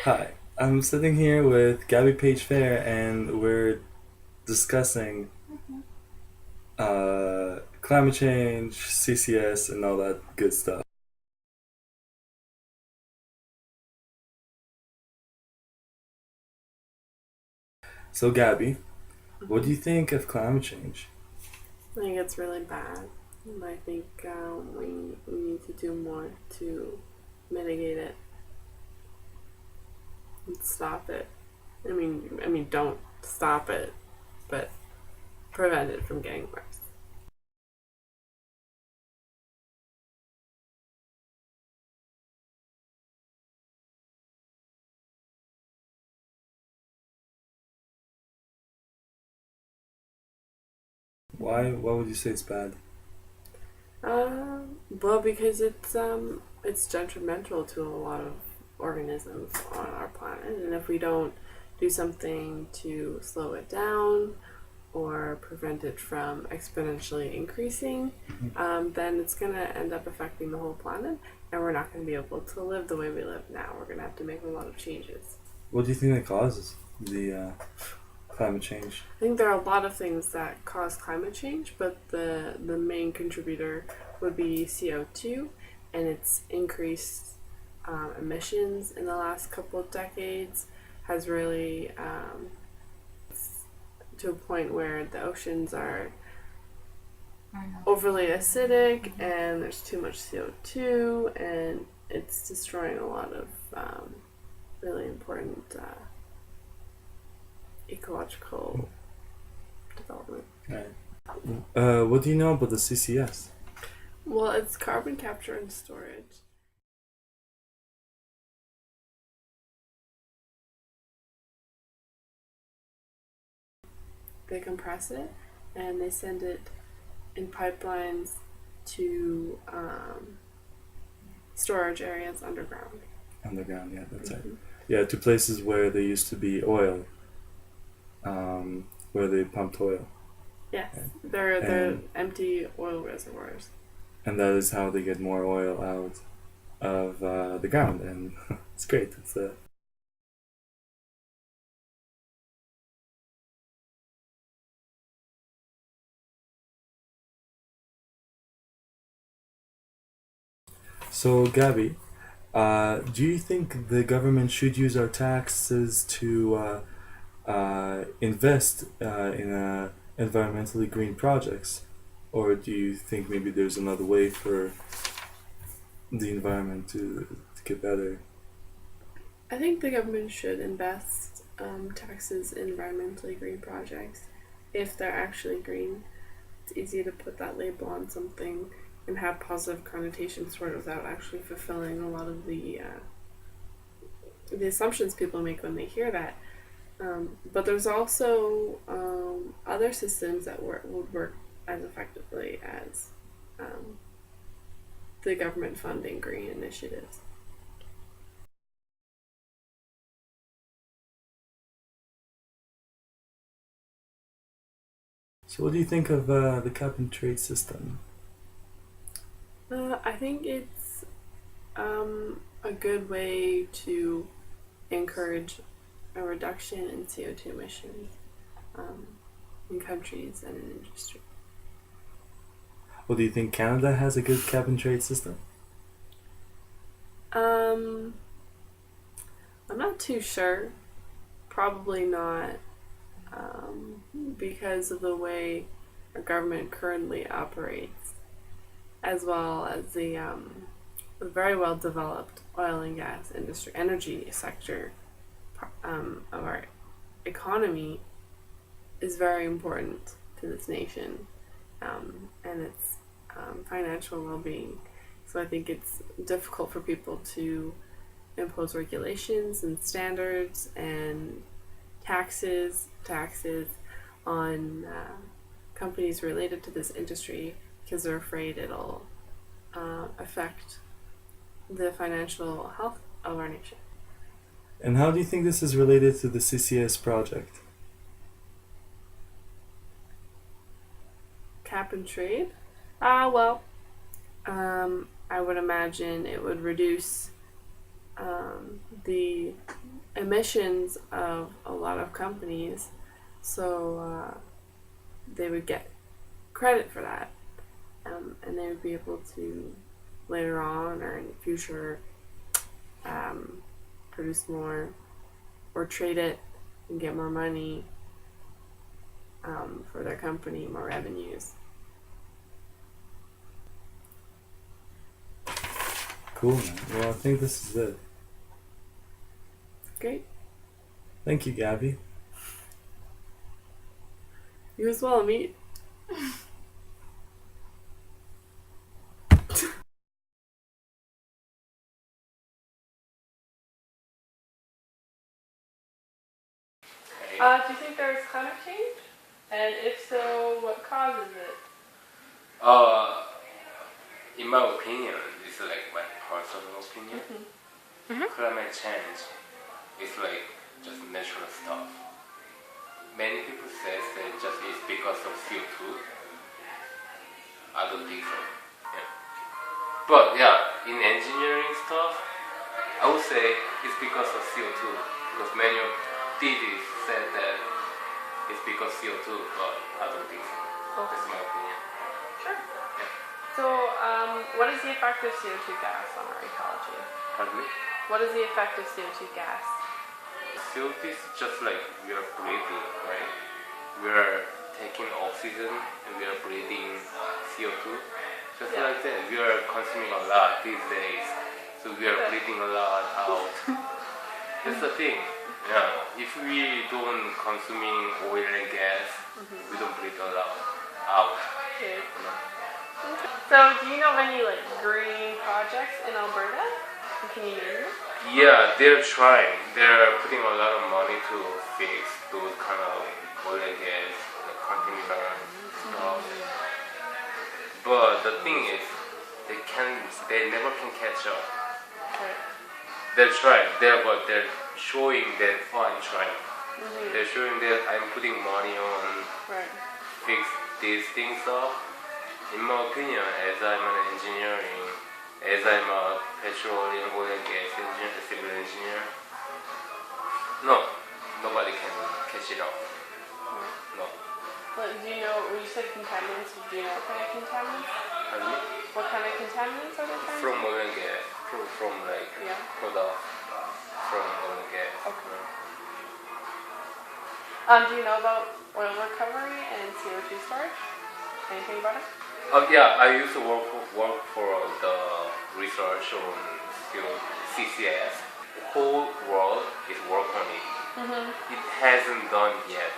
Hi, I'm sitting here with Gabby Page Fair, and we're discussing climate change, CCS, and all that good stuff. So, Gabby, what do hmm you think of climate change? I think it's really bad. And I think we need to do more to mitigate it and stop it. I mean, don't stop it, but prevent it from getting worse. Why would you say it's bad? Well, because it's detrimental to a lot of organisms on our planet, and if we don't do something to slow it down or prevent it from exponentially increasing, then it's going to end up affecting the whole planet, and we're not going to be able to live the way we live now. We're going to have to make a lot of changes. What do you think that causes the climate change? I think there are a lot of things that cause climate change, but the main contributor would be CO2 and its increased emissions in the last couple of decades has really to a point where the oceans are overly acidic and there's too much CO2 and it's destroying a lot of really important ecological development. Right. What do you know about the CCS? Well, it's carbon capture and storage. They compress it and they send it in pipelines to storage areas underground. Underground, yeah, that's right. Mm-hmm. Yeah, to places where there used to be oil, where they pumped oil. Yes, Right? they're And empty oil reservoirs. and that is how they get more oil out of the ground, and it's great. So, Gabby, do you think the government should use our taxes to invest in environmentally green projects, or do you think maybe there's another way for the environment to get better? I think the government should invest taxes in environmentally green projects if they're actually green. It's easy to put that label on something and have positive connotations for it without actually fulfilling a lot of the assumptions people make when they hear that. But there's also other systems that would work as effectively as um, the government funding green initiatives. So, what do you think of the cap and trade system? I think it's a good way to encourage a reduction in CO2 emissions um, in countries and in industry. Well, do you think Canada has a good cap and trade system? Um, I'm not too sure. Probably not, because of the way our government currently operates, as well as the very well developed oil and gas industry, energy sector of our economy is very important to this nation and its financial well being. So I think it's difficult for people to impose regulations and standards and taxes on companies related to this industry because they're afraid it'll affect the financial health of our nation. And how do you think this is related to the CCS project? Cap and trade? Well, I would imagine it would reduce the emissions of a lot of companies, so they would get credit for that, and they would be able to later on or in the future produce more or trade it and get more money for their company, more revenues. Cool, man. Well, I think this is it. Great. Thank you, Gabby. You as well, Amit. Do you think there's climate change? And if so, what causes it? In my opinion, this is like my personal opinion. Climate change is like just natural stuff. Many people say that just it's because of CO2. I don't think so. Yeah. But yeah, in engineering stuff, I would say it's because of CO2. Because many of thesis said that it's because CO2, but I don't think so. Okay. That's my opinion. Sure. Yeah. So, what is the effect of CO2 gas on our ecology? Pardon me? What is the effect of CO2 gas? CO2 is just like we are breathing, right? We are taking oxygen and we are breathing CO2. Just Yeah. like that, we are consuming a lot these days. So we are breathing a lot out. That's the thing. Yeah. If we don't consuming oil and gas, we don't breathe a lot out. Okay. You know? So, do you know of any like green projects in Alberta? Can you name them? Yeah, they're trying. They're putting a lot of money to fix those kind of oil and gas, like container stuff. But the thing is, they never can catch up. Right. They're trying. They're showing that I'm trying. They're showing that I'm putting money on Right. fix these things up. In my opinion, as I'm an engineering, as I'm a petroleum oil and gas engineer, civil engineer, no, nobody can catch it up. No. But do you know, when you said contaminants, do you know what kind of contaminants? Pardon me? What kind of contaminants are they trying From to? oil and gas, from like Yeah. product from oil and gas. Okay. Do you know about oil recovery and CO2 storage? Anything about it? Yeah, I used to work for the research on CCS. The whole world is working on it. It hasn't done yet.